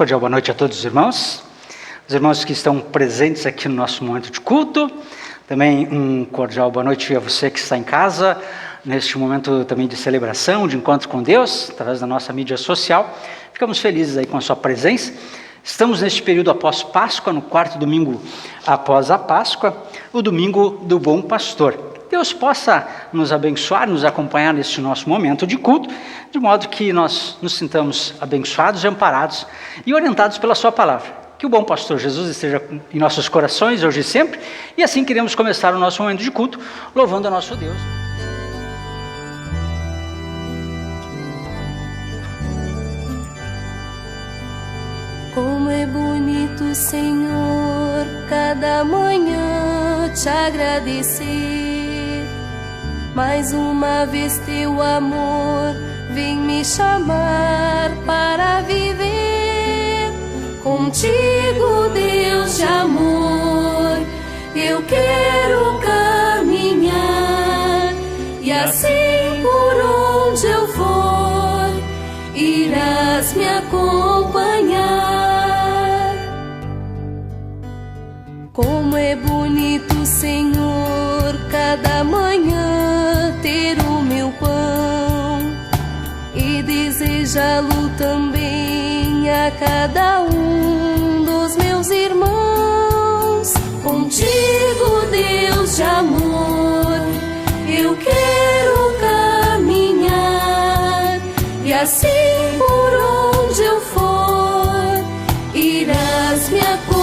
Cordial boa noite a todos os irmãos que estão presentes aqui no nosso momento de culto. Também um cordial boa noite a você que está em casa, neste momento também de celebração, de encontro com Deus, através da nossa mídia social. Ficamos felizes aí com a sua presença. Estamos neste período após Páscoa, no quarto domingo após a Páscoa, o domingo do Bom Pastor. Deus possa nos abençoar, nos acompanhar neste nosso momento de culto, de modo que nós nos sintamos abençoados, amparados e orientados pela sua palavra. Que o bom pastor Jesus esteja em nossos corações hoje e sempre, e assim queremos começar o nosso momento de culto, louvando a nosso Deus. Como é bonito, Senhor, cada manhã te agradecer. Mais uma vez teu amor vem me chamar para viver. Contigo, Deus de amor, eu quero caminhar. E assim por onde eu for, irás me acompanhar. Como é bonito, Senhor, cada manhã ter o meu pão e desejá-lo também a cada um dos meus irmãos. Contigo, Deus de amor, eu quero caminhar, e assim por onde eu for, irás me acompanhar.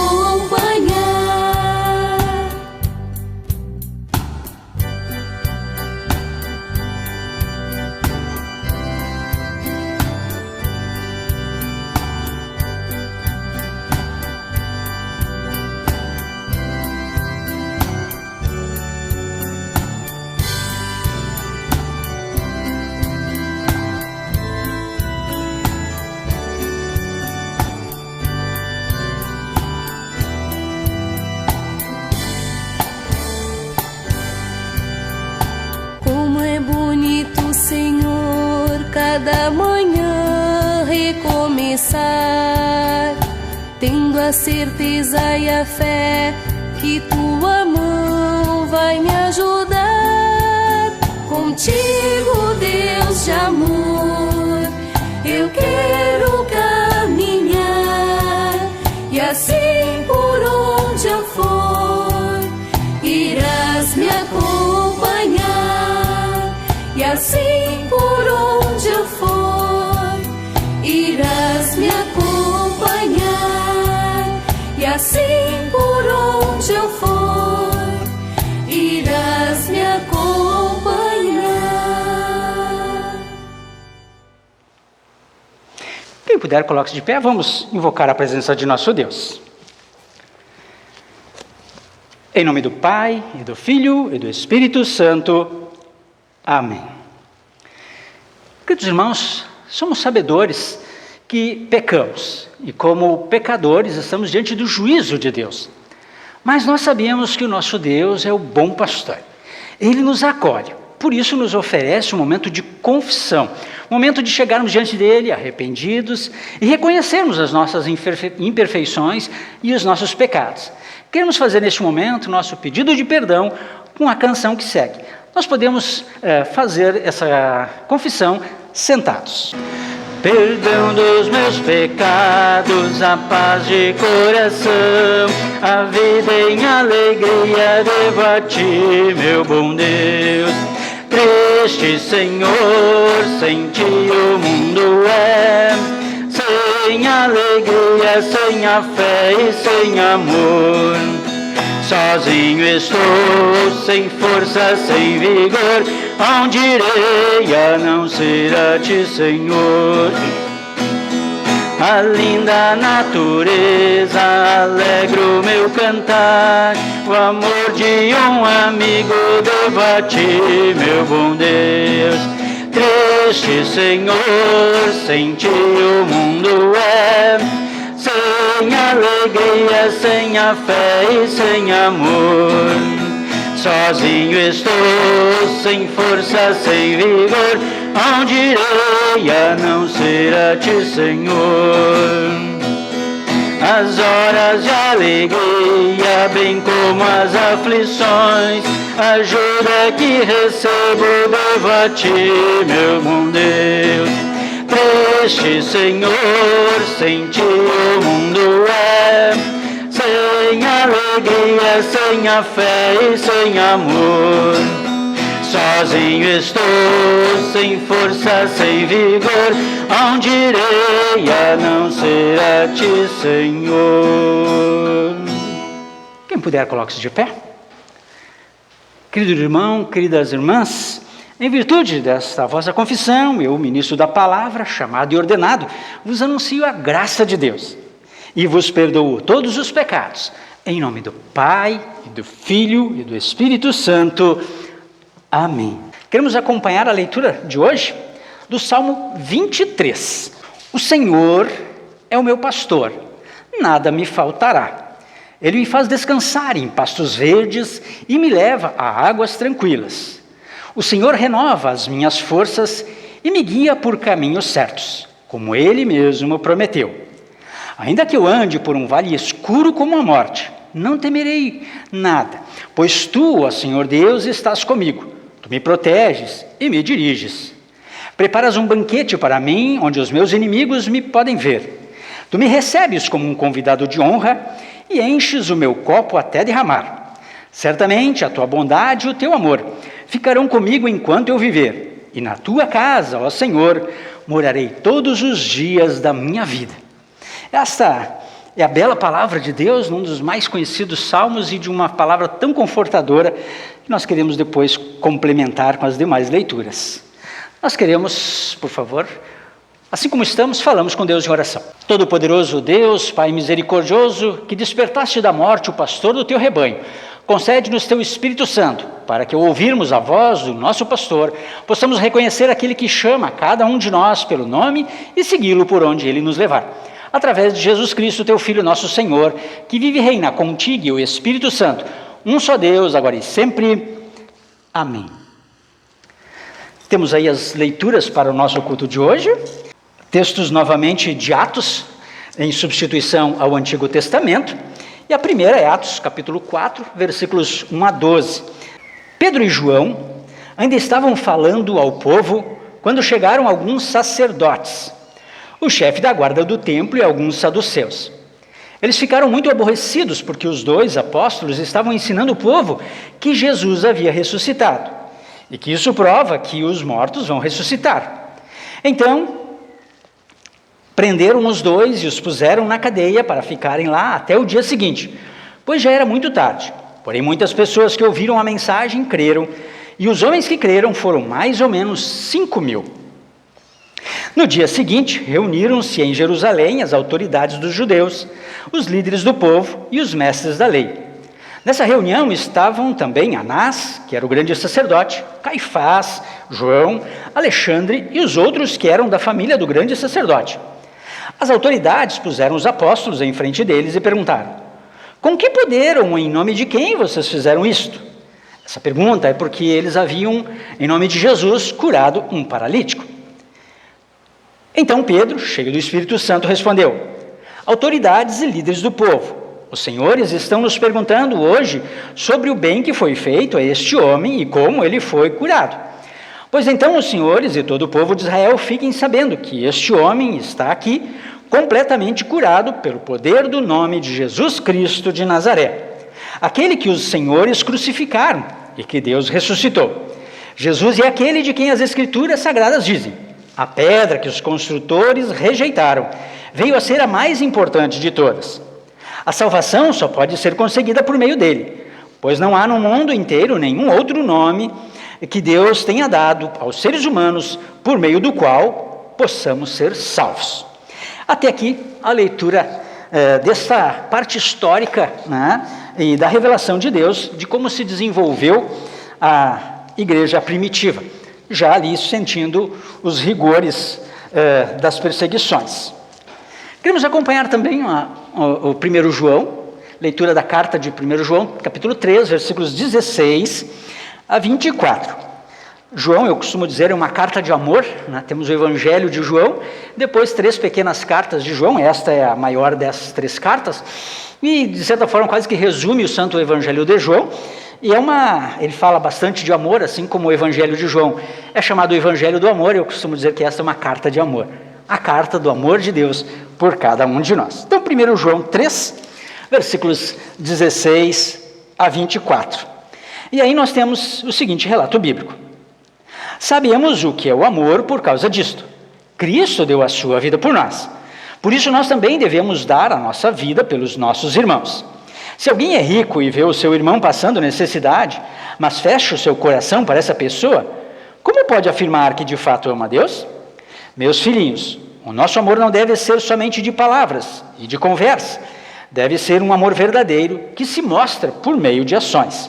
Cada manhã recomeçar, tendo a certeza e a fé que tua mão vai me ajudar. Contigo, Deus de amor, eu quero caminhar, e assim por onde eu for, irás me acompanhar. E assim por onde eu for, irás me acompanhar. E assim por onde eu for, irás me acompanhar. Quem puder, coloque-se de pé, vamos invocar a presença de nosso Deus. Em nome do Pai, e do Filho, e do Espírito Santo. Amém. Queridos irmãos, somos sabedores que pecamos e, como pecadores, estamos diante do juízo de Deus. Mas nós sabemos que o nosso Deus é o bom pastor. Ele nos acolhe, por isso nos oferece um momento de confissão, um momento de chegarmos diante dele arrependidos e reconhecermos as nossas imperfeições e os nossos pecados. Queremos fazer neste momento nosso pedido de perdão com a canção que segue. Nós podemos fazer essa confissão sentados. Perdão dos meus pecados, a paz de coração, a vida em alegria devo a ti, meu bom Deus. Triste, Senhor, sem ti o mundo é, sem alegria, sem a fé e sem amor. Sozinho estou, sem força, sem vigor, onde irei a não ser a ti, Senhor? A linda natureza alegra o meu cantar, o amor de um amigo devo a ti, meu bom Deus. Triste, Senhor, sem ti o mundo é, sem alegria, sem a fé e sem amor. Sozinho estou, sem força, sem vigor, onde irei a não ser a ti, Senhor? as horas de alegria, bem como as aflições. Ajuda que recebo, devo a ti, meu bom Deus. Triste, Senhor, sem ti o mundo é sem alegria, sem a fé e sem amor. Sozinho estou, sem força, sem vigor, aonde irei a não ser a ti, Senhor? Quem puder, coloque-se de pé. Querido irmão, queridas irmãs, em virtude desta vossa confissão, eu, ministro da palavra, chamado e ordenado, vos anuncio a graça de Deus e vos perdoo todos os pecados, em nome do Pai, e do Filho e do Espírito Santo. Amém. Queremos acompanhar a leitura de hoje do Salmo 23. O Senhor é o meu pastor, nada me faltará. Ele me faz descansar em pastos verdes e me leva a águas tranquilas. O Senhor renova as minhas forças e me guia por caminhos certos, como Ele mesmo prometeu. Ainda que eu ande por um vale escuro como a morte, não temerei nada, pois Tu, ó Senhor Deus, estás comigo. Tu me proteges e me diriges. Preparas um banquete para mim, onde os meus inimigos me podem ver. Tu me recebes como um convidado de honra e enches o meu copo até derramar. Certamente a Tua bondade e o Teu amor ficarão comigo enquanto eu viver. E na Tua casa, ó Senhor, morarei todos os dias da minha vida. Esta é a bela palavra de Deus, num dos mais conhecidos salmos e de uma palavra tão confortadora que nós queremos depois complementar com as demais leituras. Nós queremos, por favor, assim como estamos, falamos com Deus em oração. Todo-Poderoso Deus, Pai misericordioso, que despertaste da morte o pastor do Teu rebanho, concede-nos Teu Espírito Santo, para que ao ouvirmos a voz do nosso pastor, possamos reconhecer aquele que chama cada um de nós pelo nome e segui-lo por onde ele nos levar. Através de Jesus Cristo, Teu Filho, nosso Senhor, que vive e reina contigo e o Espírito Santo, um só Deus, agora e sempre. Amém. Temos aí as leituras para o nosso culto de hoje. Textos novamente de Atos, em substituição ao Antigo Testamento. E a primeira é Atos, capítulo 4, versículos 1 a 12. Pedro e João ainda estavam falando ao povo quando chegaram alguns sacerdotes, o chefe da guarda do templo e alguns saduceus. Eles ficaram muito aborrecidos porque os dois apóstolos estavam ensinando o povo que Jesus havia ressuscitado e que isso prova que os mortos vão ressuscitar. Então, prenderam os dois e os puseram na cadeia para ficarem lá até o dia seguinte, pois já era muito tarde. Porém, muitas pessoas que ouviram a mensagem creram, e os homens que creram foram mais ou menos 5.000. No dia seguinte, reuniram-se em Jerusalém as autoridades dos judeus, os líderes do povo e os mestres da lei. Nessa reunião estavam também Anás, que era o grande sacerdote, Caifás, João, Alexandre e os outros que eram da família do grande sacerdote. As autoridades puseram os apóstolos em frente deles e perguntaram: com que poder ou em nome de quem vocês fizeram isto? Essa pergunta é porque eles haviam, em nome de Jesus, curado um paralítico. Então Pedro, cheio do Espírito Santo, respondeu: autoridades e líderes do povo, os senhores estão nos perguntando hoje sobre o bem que foi feito a este homem e como ele foi curado. Pois então os senhores e todo o povo de Israel fiquem sabendo que este homem está aqui completamente curado pelo poder do nome de Jesus Cristo de Nazaré, aquele que os senhores crucificaram e que Deus ressuscitou. Jesus é aquele de quem as Escrituras Sagradas dizem: a pedra que os construtores rejeitaram veio a ser a mais importante de todas. A salvação só pode ser conseguida por meio dele, pois não há no mundo inteiro nenhum outro nome que Deus tenha dado aos seres humanos por meio do qual possamos ser salvos. Até aqui a leitura desta parte histórica, né, e da revelação de Deus, de como se desenvolveu a igreja primitiva, já ali sentindo os rigores das perseguições. Queremos acompanhar também o 1 João, leitura da carta de 1 João, capítulo 3, versículos 16 a 24. João, eu costumo dizer, é uma carta de amor, né? Temos o Evangelho de João, depois 3 pequenas cartas de João, esta é a maior dessas 3 cartas, e de certa forma quase que resume o Santo Evangelho de João, e ele fala bastante de amor, assim como o Evangelho de João é chamado o Evangelho do Amor, eu costumo dizer que esta é uma carta de amor, a carta do amor de Deus por cada um de nós. Então, 1 João 3, versículos 16 a 24, e aí nós temos o seguinte relato bíblico. Sabemos o que é o amor por causa disto. Cristo deu a sua vida por nós. Por isso nós também devemos dar a nossa vida pelos nossos irmãos. Se alguém é rico e vê o seu irmão passando necessidade, mas fecha o seu coração para essa pessoa, como pode afirmar que de fato ama a Deus? Meus filhinhos, o nosso amor não deve ser somente de palavras e de conversa. Deve ser um amor verdadeiro que se mostra por meio de ações.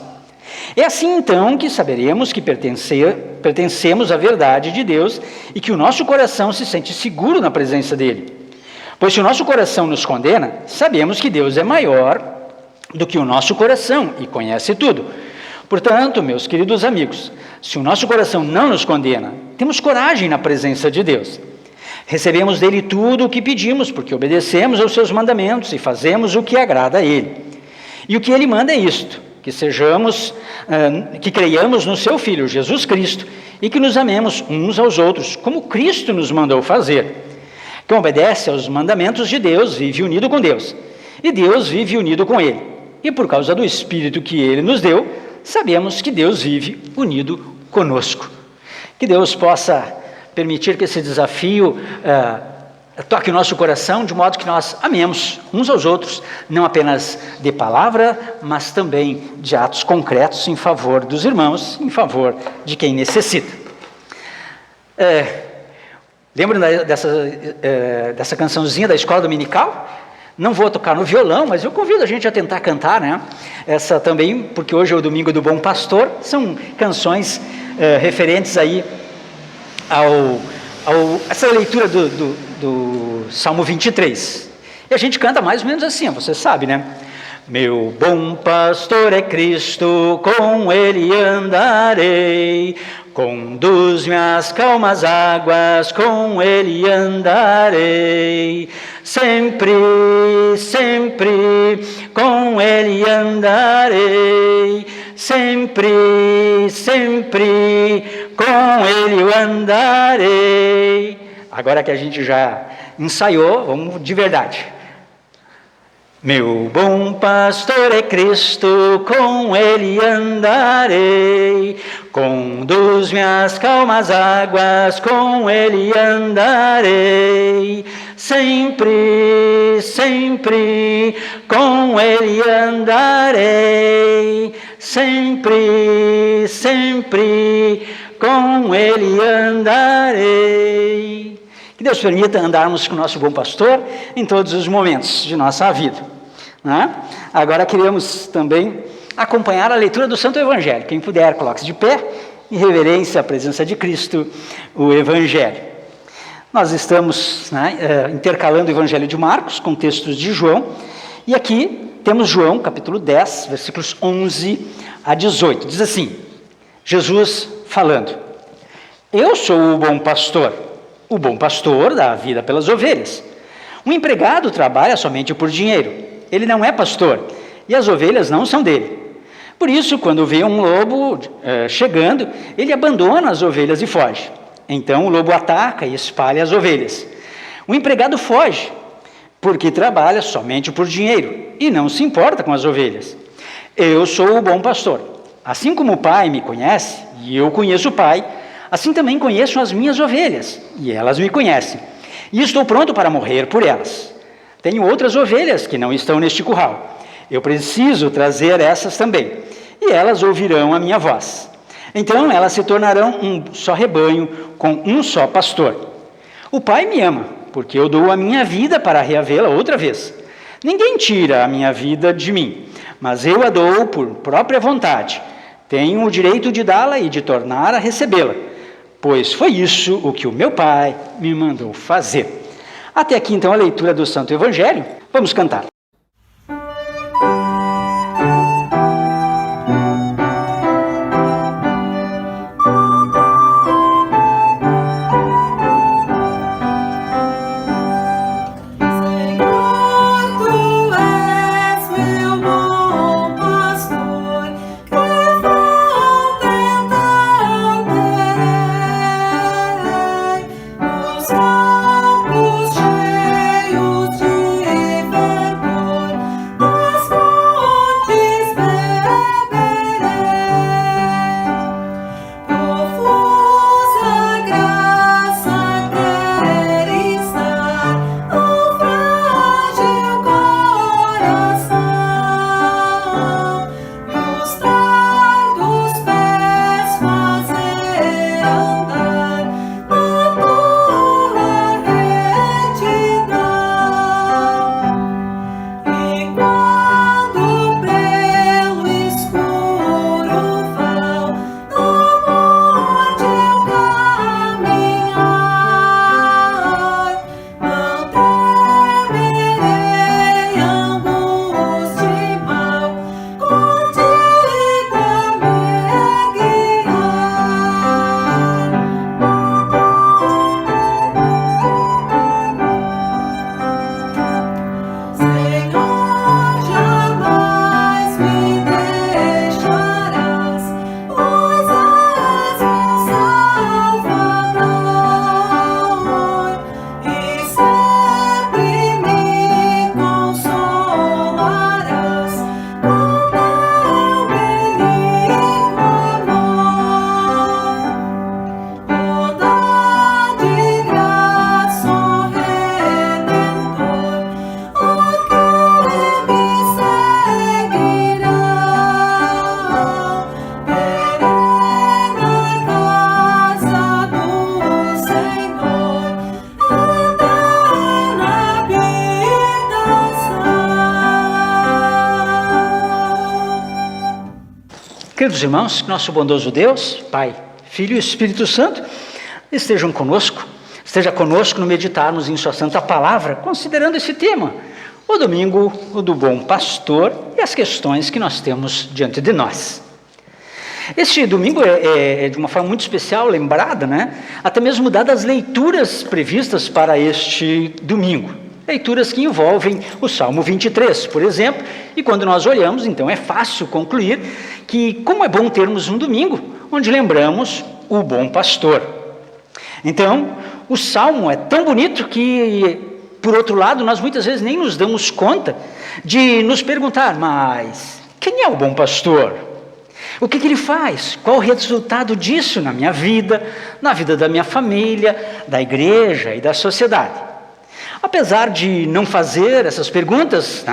É assim então que saberemos que pertencemos à verdade de Deus e que o nosso coração se sente seguro na presença dele. Pois se o nosso coração nos condena, sabemos que Deus é maior do que o nosso coração e conhece tudo. Portanto, meus queridos amigos, se o nosso coração não nos condena, temos coragem na presença de Deus. Recebemos dele tudo o que pedimos, porque obedecemos aos seus mandamentos e fazemos o que agrada a ele. E o que ele manda é isto: que creiamos no seu Filho, Jesus Cristo, e que nos amemos uns aos outros, como Cristo nos mandou fazer. Quem obedece aos mandamentos de Deus vive unido com Deus, e Deus vive unido com ele. E por causa do Espírito que ele nos deu, sabemos que Deus vive unido conosco. Que Deus possa permitir que esse desafio toque o nosso coração, de modo que nós amemos uns aos outros, não apenas de palavra, mas também de atos concretos em favor dos irmãos, em favor de quem necessita. Lembram dessa cançãozinha da escola dominical? Não vou tocar no violão, mas eu convido a gente a tentar cantar, né? Essa também, porque hoje é o Domingo do Bom Pastor, são canções referentes aí essa leitura do Salmo 23. E a gente canta mais ou menos assim, você sabe, né? Meu bom pastor é Cristo, com ele andarei, conduz-me às calmas águas, com ele andarei, sempre, sempre, com ele andarei, sempre, sempre, com ele eu andarei. Agora que a gente já ensaiou, vamos de verdade. Meu bom pastor é Cristo, com ele andarei, conduz-me às calmas águas, com ele andarei, sempre, sempre, com ele andarei, sempre, sempre, com ele andarei. Que Deus permita andarmos com o nosso bom pastor em todos os momentos de nossa vida, né? Agora queremos também acompanhar a leitura do Santo Evangelho. Quem puder, coloque-se de pé, em reverência à presença de Cristo, o Evangelho. Nós estamos intercalando o Evangelho de Marcos com textos de João, e aqui temos João, capítulo 10, versículos 11 a 18. Diz assim, Jesus falando: Eu sou o bom pastor. O bom pastor dá a vida pelas ovelhas. Um empregado trabalha somente por dinheiro. Ele não é pastor, e as ovelhas não são dele. Por isso, quando vê um lobo chegando, ele abandona as ovelhas e foge. Então o lobo ataca e espalha as ovelhas. O empregado foge, porque trabalha somente por dinheiro, e não se importa com as ovelhas. Eu sou o bom pastor. Assim como o Pai me conhece, e eu conheço o Pai, assim também conheço as minhas ovelhas, e elas me conhecem. E estou pronto para morrer por elas. Tenho outras ovelhas que não estão neste curral. Eu preciso trazer essas também, e elas ouvirão a minha voz. Então elas se tornarão um só rebanho, com um só pastor. O Pai me ama, porque eu dou a minha vida para reavê-la outra vez. Ninguém tira a minha vida de mim, mas eu a dou por própria vontade. Tenho o direito de dá-la e de tornar a recebê-la, pois foi isso o que o meu Pai me mandou fazer. Até aqui, então, a leitura do Santo Evangelho. Vamos cantar. Queridos irmãos, que nosso bondoso Deus, Pai, Filho e Espírito Santo, esteja conosco no meditarmos em sua santa palavra, considerando esse tema, o domingo do bom pastor e as questões que nós temos diante de nós. Este domingo é de uma forma muito especial, lembrada, até mesmo dadas as leituras previstas para este domingo. Leituras que envolvem o Salmo 23, por exemplo, e quando nós olhamos, então é fácil concluir que como é bom termos um domingo onde lembramos o bom pastor. Então, o Salmo é tão bonito que, por outro lado, nós muitas vezes nem nos damos conta de nos perguntar, mas quem é o bom pastor? O que ele faz? Qual o resultado disso na minha vida, na vida da minha família, da igreja e da sociedade? Apesar de não fazer essas perguntas,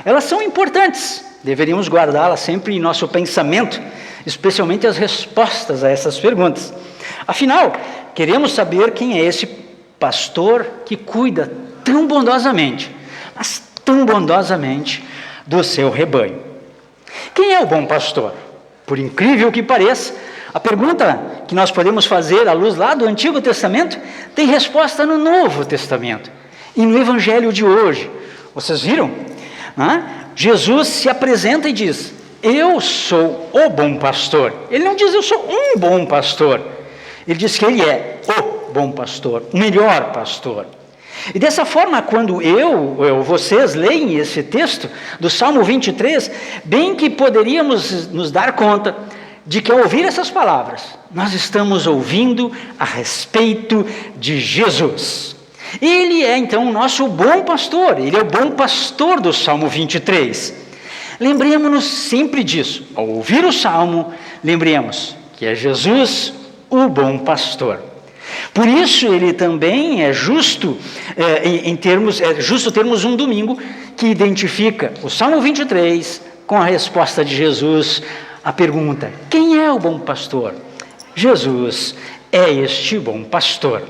elas são importantes. Deveríamos guardá-las sempre em nosso pensamento, especialmente as respostas a essas perguntas. Afinal, queremos saber quem é esse pastor que cuida tão bondosamente, mas tão bondosamente, do seu rebanho. Quem é o bom pastor? Por incrível que pareça, a pergunta que nós podemos fazer à luz lá do Antigo Testamento tem resposta no Novo Testamento. E no Evangelho de hoje, vocês viram? Jesus se apresenta e diz, eu sou o bom pastor. Ele não diz, eu sou um bom pastor. Ele diz que ele é o bom pastor, o melhor pastor. E dessa forma, quando vocês leem esse texto do Salmo 23, bem que poderíamos nos dar conta de que ao ouvir essas palavras, nós estamos ouvindo a respeito de Jesus. Ele é então o nosso bom pastor, ele é o bom pastor do Salmo 23. Lembremos-nos sempre disso. Ao ouvir o Salmo, lembremos que é Jesus o bom pastor. Por isso ele também é justo, termos um domingo que identifica o Salmo 23 com a resposta de Jesus à pergunta, quem é o bom pastor? Jesus é este bom pastor.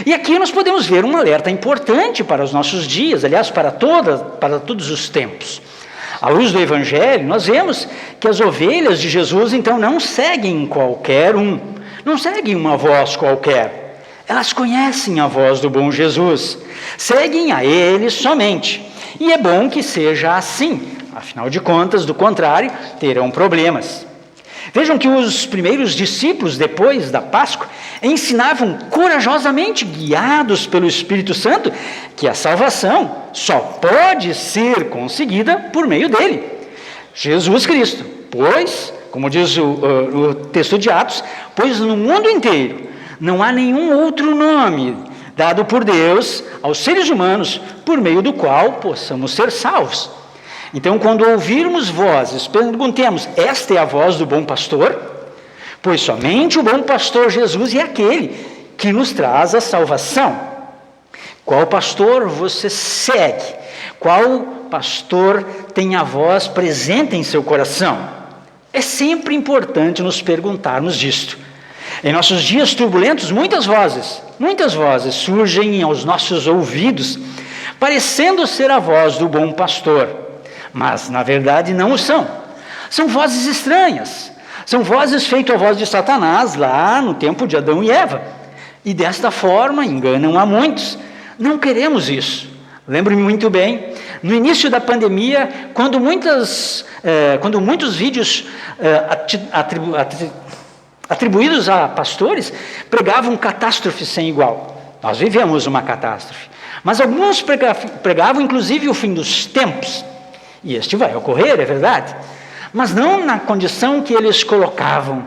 E aqui nós podemos ver um alerta importante para os nossos dias, aliás, para todos os tempos. À luz do Evangelho, nós vemos que as ovelhas de Jesus, então, não seguem qualquer um, não seguem uma voz qualquer. Elas conhecem a voz do bom Jesus, seguem a Ele somente. E é bom que seja assim, afinal de contas, do contrário, terão problemas. Vejam que os primeiros discípulos, depois da Páscoa, ensinavam corajosamente, guiados pelo Espírito Santo, que a salvação só pode ser conseguida por meio dele, Jesus Cristo. Pois, como diz o texto de Atos, pois no mundo inteiro não há nenhum outro nome dado por Deus aos seres humanos por meio do qual possamos ser salvos. Então, quando ouvirmos vozes, perguntemos, esta é a voz do bom pastor? Pois somente o bom pastor Jesus é aquele que nos traz a salvação. Qual pastor você segue? Qual pastor tem a voz presente em seu coração? É sempre importante nos perguntarmos disto. Em nossos dias turbulentos, muitas vozes surgem aos nossos ouvidos, parecendo ser a voz do bom pastor. Mas, na verdade, não o são. São vozes estranhas. São vozes feitas a voz de Satanás, lá no tempo de Adão e Eva. E desta forma enganam a muitos. Não queremos isso. Lembro-me muito bem, no início da pandemia, quando muitos vídeos atribuídos a pastores pregavam catástrofe sem igual. Nós vivemos uma catástrofe. Mas alguns pregavam, inclusive, o fim dos tempos. E este vai ocorrer, é verdade, mas não na condição que eles colocavam.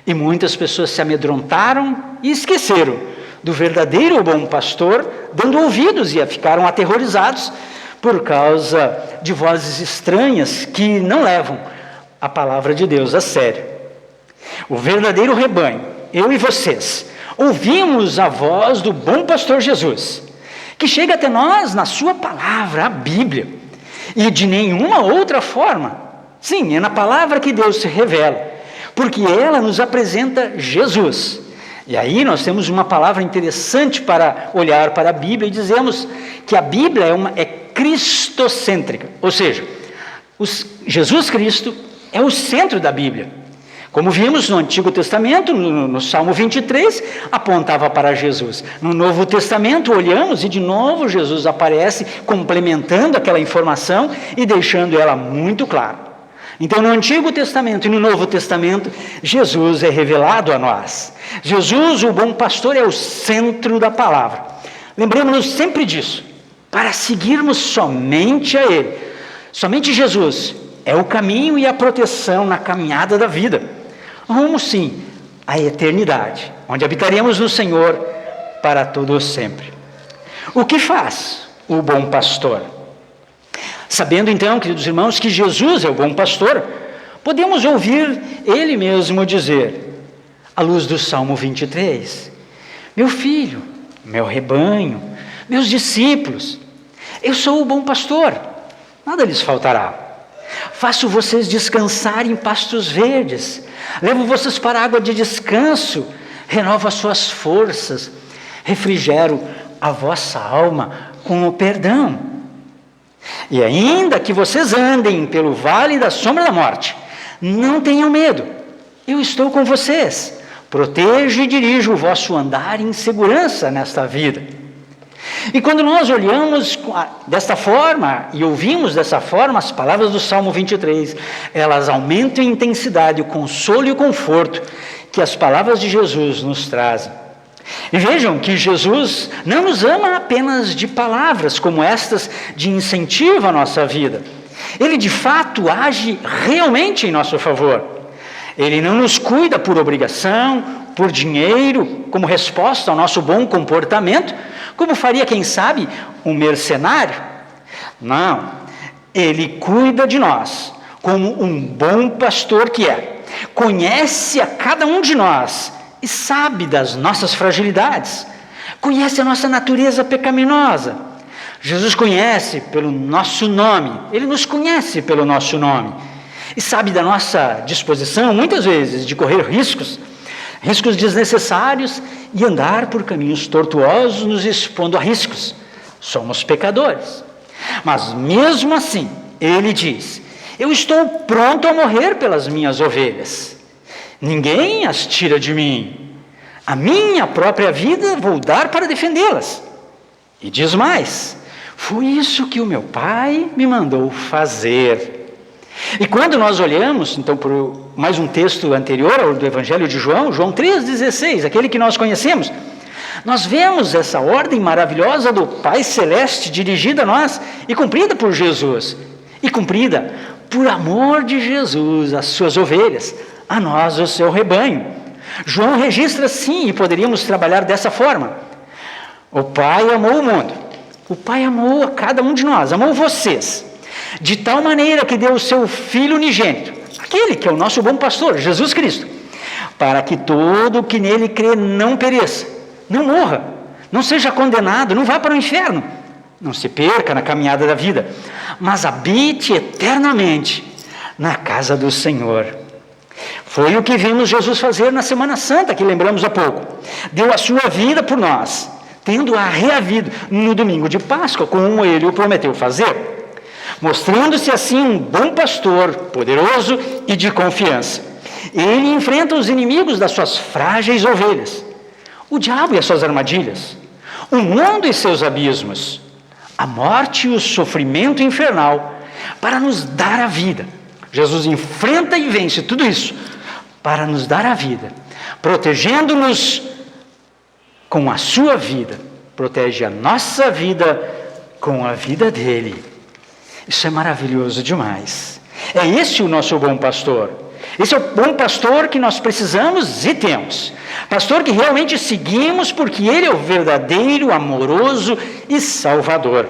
E muitas pessoas se amedrontaram e esqueceram do verdadeiro bom pastor, dando ouvidos e ficaram aterrorizados por causa de vozes estranhas que não levam a palavra de Deus a sério. O verdadeiro rebanho, eu e vocês, ouvimos a voz do bom pastor Jesus, que chega até nós na sua palavra, a Bíblia. E de nenhuma outra forma. Sim, é na palavra que Deus se revela, porque ela nos apresenta Jesus. E aí nós temos uma palavra interessante para olhar para a Bíblia e dizemos que a Bíblia é cristocêntrica, ou seja, Jesus Cristo é o centro da Bíblia. Como vimos no Antigo Testamento, no Salmo 23, apontava para Jesus. No Novo Testamento, olhamos e de novo Jesus aparece complementando aquela informação e deixando ela muito clara. Então, no Antigo Testamento e no Novo Testamento, Jesus é revelado a nós. Jesus, o bom pastor, é o centro da palavra. Lembremos-nos sempre disso, para seguirmos somente a Ele. Somente Jesus é o caminho e a proteção na caminhada da vida. Rumo, sim, à eternidade, onde habitaremos no Senhor para todo sempre. O que faz o bom pastor? Sabendo então, queridos irmãos, que Jesus é o bom pastor, podemos ouvir Ele mesmo dizer, à luz do Salmo 23, meu filho, meu rebanho, meus discípulos, eu sou o bom pastor, nada lhes faltará. Faço vocês descansar em pastos verdes, levo vocês para a água de descanso, renovo as suas forças, refrigero a vossa alma com o perdão. E ainda que vocês andem pelo vale da sombra da morte, não tenham medo, eu estou com vocês, protejo e dirijo o vosso andar em segurança nesta vida. E quando nós olhamos desta forma e ouvimos dessa forma as palavras do Salmo 23, elas aumentam em intensidade o consolo e o conforto que as palavras de Jesus nos trazem. E vejam que Jesus não nos ama apenas de palavras como estas de incentivo à nossa vida. Ele de fato age realmente em nosso favor. Ele não nos cuida por obrigação, por dinheiro, como resposta ao nosso bom comportamento, como faria, quem sabe, um mercenário. Não, Ele cuida de nós, como um bom pastor que é. Conhece a cada um de nós e sabe das nossas fragilidades. Conhece a nossa natureza pecaminosa. Jesus conhece pelo nosso nome, Ele nos conhece pelo nosso nome. E sabe da nossa disposição, muitas vezes, de correr riscos desnecessários e andar por caminhos tortuosos, nos expondo a riscos. Somos pecadores. Mas mesmo assim, Ele diz, eu estou pronto a morrer pelas minhas ovelhas. Ninguém as tira de mim. A minha própria vida vou dar para defendê-las. E diz mais, foi isso que o meu Pai me mandou fazer. E quando nós olhamos, então, por mais um texto anterior ao do Evangelho de João, João 3,16, aquele que nós conhecemos, nós vemos essa ordem maravilhosa do Pai Celeste dirigida a nós e cumprida por Jesus, e cumprida por amor de Jesus, as suas ovelhas, a nós, o seu rebanho. João registra assim, e poderíamos trabalhar dessa forma, o Pai amou o mundo, o Pai amou a cada um de nós, amou vocês, de tal maneira que deu o seu Filho unigênito, aquele que é o nosso bom pastor, Jesus Cristo, para que todo que nele crê não pereça, não morra, não seja condenado, não vá para o inferno, não se perca na caminhada da vida, mas habite eternamente na casa do Senhor. Foi o que vimos Jesus fazer na Semana Santa, que lembramos há pouco. Deu a sua vida por nós, tendo-a reavido no domingo de Páscoa, como Ele o prometeu fazer, mostrando-se assim um bom pastor, poderoso e de confiança. Ele enfrenta os inimigos das suas frágeis ovelhas, o diabo e as suas armadilhas, o mundo e seus abismos, a morte e o sofrimento infernal, para nos dar a vida. Jesus enfrenta e vence tudo isso, para nos dar a vida, protegendo-nos com a sua vida, protege a nossa vida com a vida dele. Isso é maravilhoso demais. É esse o nosso bom pastor. Esse é o bom pastor que nós precisamos e temos. Pastor que realmente seguimos porque Ele é o verdadeiro, amoroso e salvador.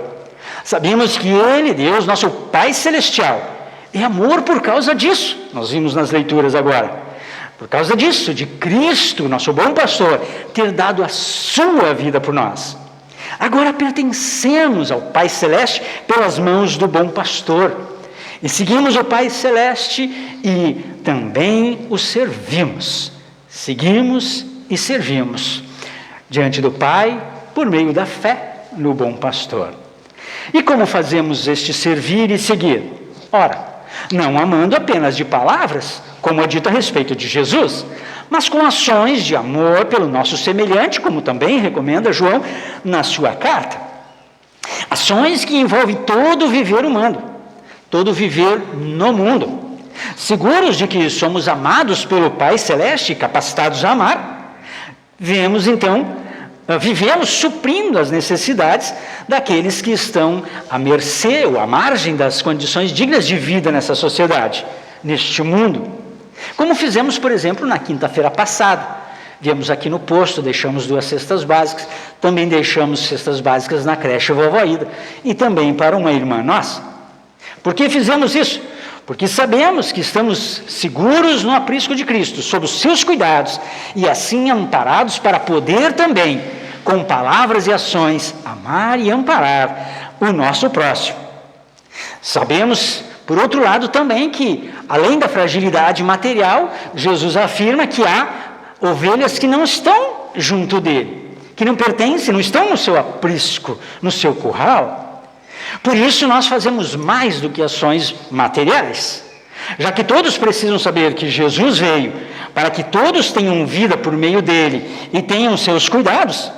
Sabemos que Ele, Deus, nosso Pai Celestial, é amor por causa disso. Nós vimos nas leituras agora. Por causa disso, de Cristo, nosso bom pastor, ter dado a sua vida por nós. Agora pertencemos ao Pai Celeste pelas mãos do bom pastor. E seguimos o Pai Celeste e também o servimos. Seguimos e servimos diante do Pai por meio da fé no bom pastor. E como fazemos este servir e seguir? Ora, não amando apenas de palavras, como é dito a respeito de Jesus, mas com ações de amor pelo nosso semelhante, como também recomenda João na sua carta. Ações que envolvem todo o viver humano, todo o viver no mundo. Seguros de que somos amados pelo Pai Celeste e capacitados a amar, vivemos suprindo as necessidades daqueles que estão à mercê ou à margem das condições dignas de vida nessa sociedade, neste mundo. Como fizemos, por exemplo, na quinta-feira passada. Viemos aqui no posto, deixamos 2 cestas básicas, também deixamos cestas básicas na creche Vovó Ida e também para uma irmã nossa. Por que fizemos isso? Porque sabemos que estamos seguros no aprisco de Cristo, sob os seus cuidados e assim amparados para poder também, com palavras e ações, amar e amparar o nosso próximo. Sabemos, por outro lado, também que, além da fragilidade material, Jesus afirma que há ovelhas que não estão junto dele, que não pertencem, não estão no seu aprisco, no seu curral. Por isso nós fazemos mais do que ações materiais, já que todos precisam saber que Jesus veio para que todos tenham vida por meio dele e tenham seus cuidados.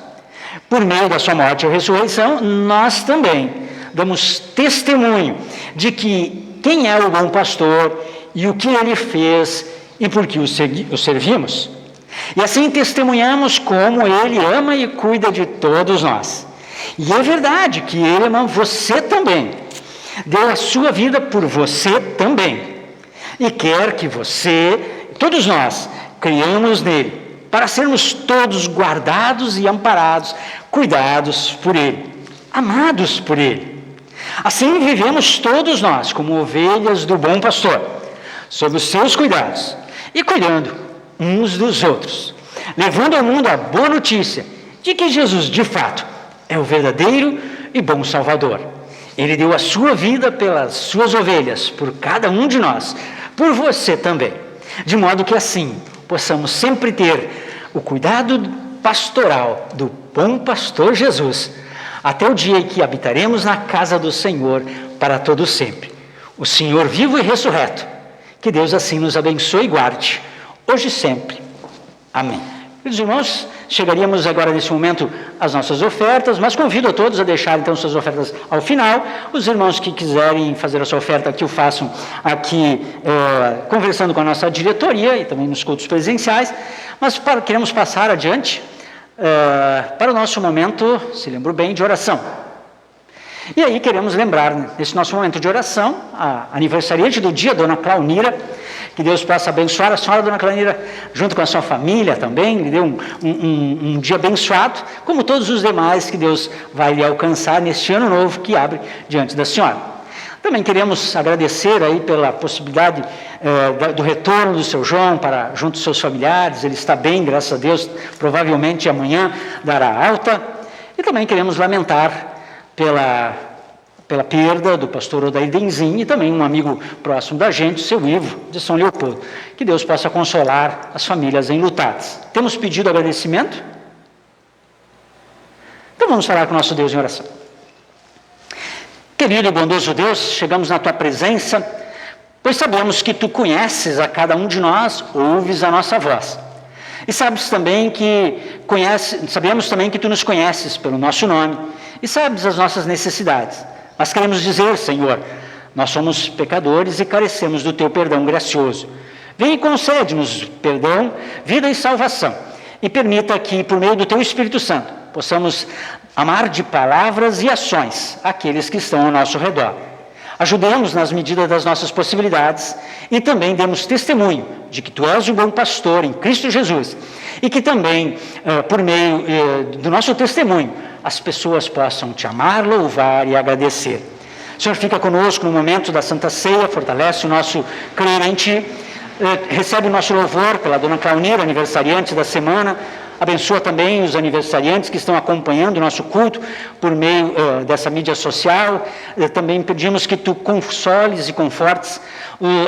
Por meio da sua morte e ressurreição, nós também damos testemunho de que quem é o bom pastor e o que ele fez e por que o servimos. E assim testemunhamos como ele ama e cuida de todos nós. E é verdade que ele ama você também, deu a sua vida por você também, e quer que você, todos nós, criamos nele, para sermos todos guardados e amparados, cuidados por ele, amados por ele. Assim vivemos todos nós como ovelhas do bom pastor, sob os seus cuidados, e cuidando uns dos outros, levando ao mundo a boa notícia de que Jesus, de fato, é o verdadeiro e bom Salvador. Ele deu a sua vida pelas suas ovelhas, por cada um de nós, por você também, de modo que assim possamos sempre ter o cuidado pastoral do bom pastor Jesus, até o dia em que habitaremos na casa do Senhor para todo sempre. O Senhor vivo e ressurreto, que Deus assim nos abençoe e guarde, hoje e sempre. Amém. Queridos irmãos, chegaríamos agora nesse momento às nossas ofertas, mas convido a todos a deixar então suas ofertas ao final. Os irmãos que quiserem fazer a sua oferta que o façam aqui conversando com a nossa diretoria e também nos cultos presenciais, mas queremos passar adiante para o nosso momento, se lembro bem, de oração. E aí queremos lembrar, nesse nosso momento de oração, a aniversariante do dia, Dona Claunira, que Deus possa abençoar a senhora, Dona Claunira, junto com a sua família também, lhe deu um dia abençoado, como todos os demais que Deus vai lhe alcançar neste ano novo que abre diante da senhora. Também queremos agradecer aí pela possibilidade do retorno do seu João para junto dos seus familiares. Ele está bem, graças a Deus, provavelmente amanhã dará alta. E também queremos lamentar pela perda do pastor Odair Denzin e também um amigo próximo da gente, o seu Ivo, de São Leopoldo. Que Deus possa consolar as famílias enlutadas. Temos pedido agradecimento? Então vamos falar com o nosso Deus em oração. Querido e bondoso Deus, chegamos na Tua presença, pois sabemos que Tu conheces a cada um de nós, ouves a nossa voz. E sabemos também que Tu nos conheces pelo nosso nome e sabes as nossas necessidades. Mas queremos dizer, Senhor, nós somos pecadores e carecemos do Teu perdão gracioso. Vem e concede-nos perdão, vida e salvação. E permita que, por meio do Teu Espírito Santo, possamos amar de palavras e ações aqueles que estão ao nosso redor. Ajudemos nas medidas das nossas possibilidades e também demos testemunho de que Tu és o bom pastor em Cristo Jesus e que também, por meio do nosso testemunho, as pessoas possam Te amar, louvar e agradecer. O Senhor fica conosco no momento da Santa Ceia, fortalece o nosso crer em Ti, recebe o nosso louvor pela Dona Claunira, aniversariante da semana, abençoa também os aniversariantes que estão acompanhando o nosso culto por meio dessa mídia social. Também pedimos que Tu consoles e confortes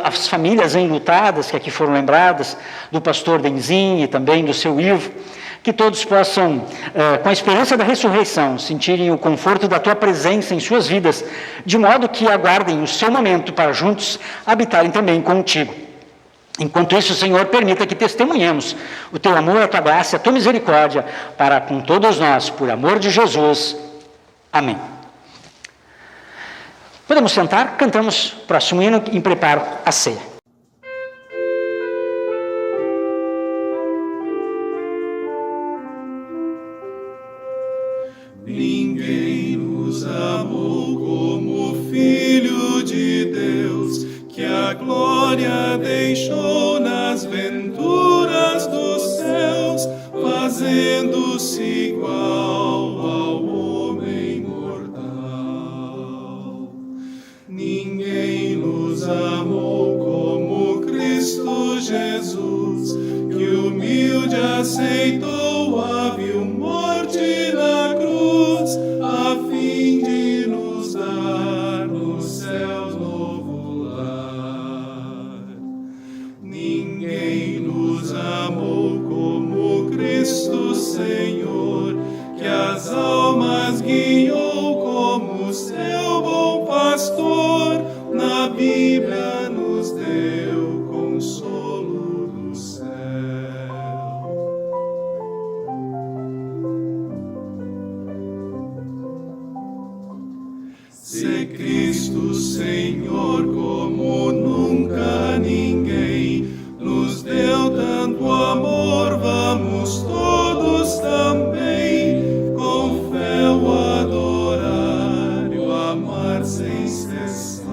as famílias enlutadas que aqui foram lembradas, do pastor Denzin e também do seu Ivo, Que todos possam, com a esperança da ressurreição, sentirem o conforto da tua presença em suas vidas, de modo que aguardem o seu momento para juntos habitarem também contigo. Enquanto isso, Senhor, permita que testemunhemos o teu amor, a tua graça, a tua misericórdia para com todos nós, por amor de Jesus. Amém. Podemos sentar, cantamos o próximo hino em preparo à ceia. Ninguém nos amou como o Filho de Deus, que a glória deixou nas venturas dos céus, fazendo-se igual ao homem mortal. Ninguém nos amou como Cristo Jesus, que humilde aceitou a vil morte na cruz, a fim de nos dar nos céus novo lar. Ninguém nos amou como Cristo Senhor, que as almas guiou como seu bom pastor, na Bíblia nos deu consolo do céu. Se Cristo Senhor como nunca ninguém nos deu tanto amor, vamos todos também com fé o adorar e o amar sem cessar.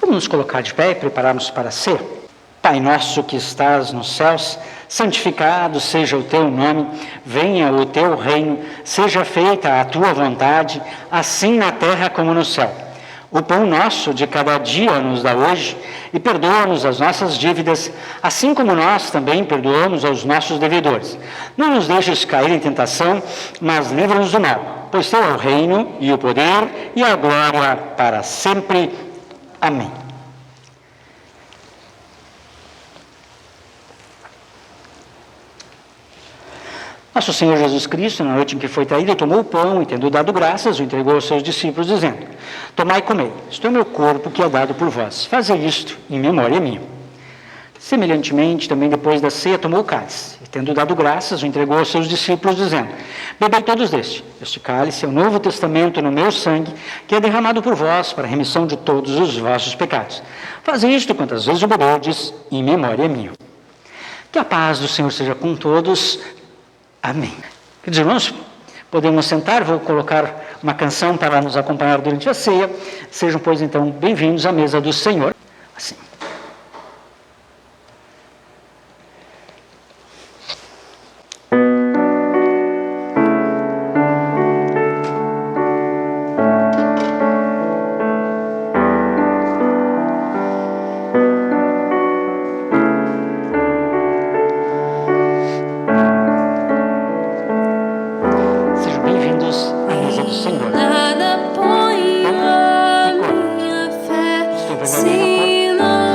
Vamos nos colocar de pé e prepararmos para a ceia. Pai nosso que estás nos céus, santificado seja o teu nome, venha o teu reino, seja feita a tua vontade, assim na terra como no céu. O pão nosso de cada dia nos dá hoje, e perdoa-nos as nossas dívidas, assim como nós também perdoamos aos nossos devedores. Não nos deixes cair em tentação, mas livra-nos do mal, pois teu é o reino, e o poder, e a glória para sempre. Amém. Nosso Senhor Jesus Cristo, na noite em que foi traído, tomou o pão e, tendo dado graças, o entregou aos seus discípulos, dizendo: Tomai e comei, isto é o meu corpo que é dado por vós. Fazei isto em memória minha. Semelhantemente, também depois da ceia, tomou o cálice e, tendo dado graças, o entregou aos seus discípulos, dizendo: Bebei todos deste. Este cálice é o novo testamento no meu sangue, que é derramado por vós para a remissão de todos os vossos pecados. Fazei isto quantas vezes o beberdes em memória minha. Que a paz do Senhor seja com todos. Amém. Queridos irmãos, podemos sentar, vou colocar uma canção para nos acompanhar durante a ceia. Sejam, pois, então, bem-vindos à mesa do Senhor. Assim. Nada põe a minha fé, senão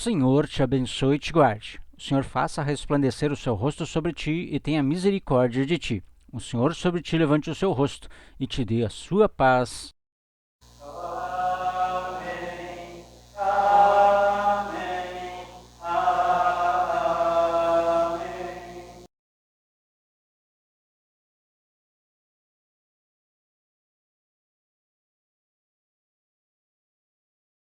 Senhor te abençoe e te guarde. O Senhor faça resplandecer o seu rosto sobre ti e tenha misericórdia de ti. O Senhor sobre ti levante o seu rosto e te dê a sua paz.